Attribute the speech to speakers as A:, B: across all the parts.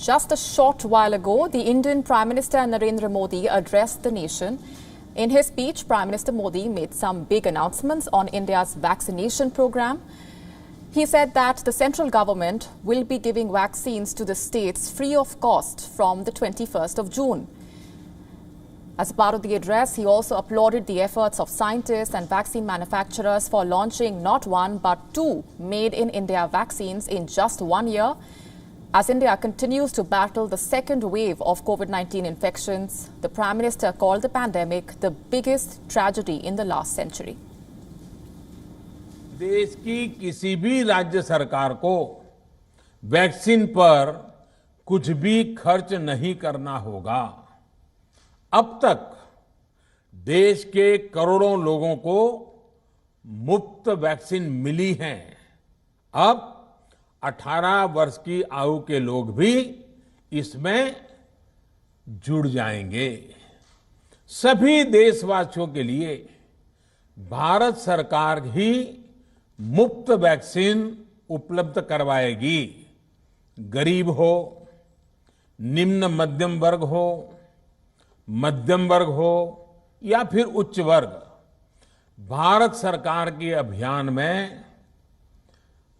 A: Just a short while ago, the Indian Prime Minister Narendra Modi addressed the nation. In his speech, Prime Minister Modi made some big announcements on India's vaccination program. He said that the central government will be giving vaccines to the states free of cost from the 21st of June. As part of the address, he also applauded the efforts of scientists and vaccine manufacturers for launching not one but two made-in-India vaccines in just 1 year. As India continues to battle the second wave of COVID-19 infections, the Prime Minister called the pandemic the biggest tragedy in the last century.
B: देश की किसी भी राज्य सरकार को vaccine पर कुछ भी खर्च नहीं करना होगा। अब तक देश के करोड़ों लोगों को मुफ्त वैक्सीन मिली है। अब 18 वर्ष की आयु के लोग भी इसमें जुड़ जाएंगे। सभी देशवासियों के लिए भारत सरकार ही मुफ्त वैक्सीन उपलब्ध करवाएगी। गरीब हो, निम्न मध्यम वर्ग हो, मध्यम वर्ग हो या फिर उच्च वर्ग, भारत सरकार के अभियान में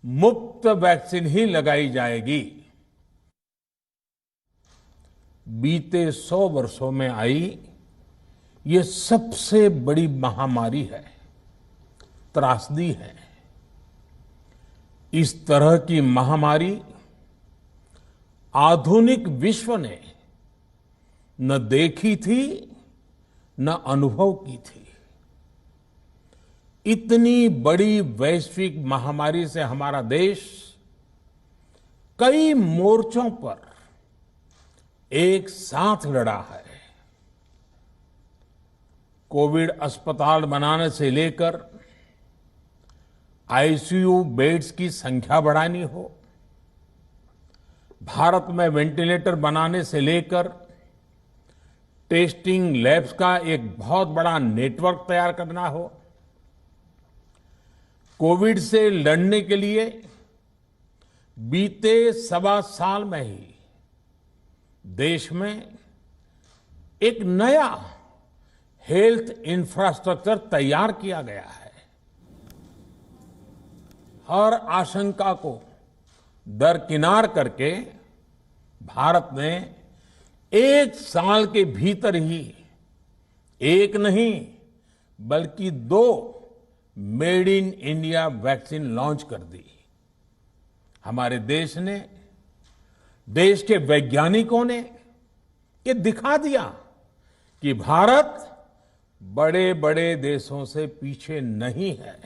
B: मुफ्त वैक्सीन ही लगाई जाएगी। बीते 100 वर्षों में आई ये सबसे बड़ी महामारी है, त्रासदी है। इस तरह की महामारी आधुनिक विश्व ने न देखी थी न अनुभव की थी। इतनी बड़ी वैश्विक महामारी से हमारा देश कई मोर्चों पर एक साथ लड़ा है। कोविड अस्पताल बनाने से लेकर आईसीयू बेड्स की संख्या बढ़ानी हो, भारत में वेंटिलेटर बनाने से लेकर टेस्टिंग लैब्स का एक बहुत बड़ा नेटवर्क तैयार करना हो, कोविड से लड़ने के लिए बीते 1.25 साल में ही देश में एक नया हेल्थ इंफ्रास्ट्रक्चर तैयार किया गया है। हर आशंका को दरकिनार करके भारत ने 1 साल के भीतर ही एक नहीं बल्कि 2 made in India vaccine launch कर दी। हमारे देश ने, देश के वैज्ञानिकों ने ये दिखा दिया कि भारत बड़े बड़े देशों से पीछे नहीं है।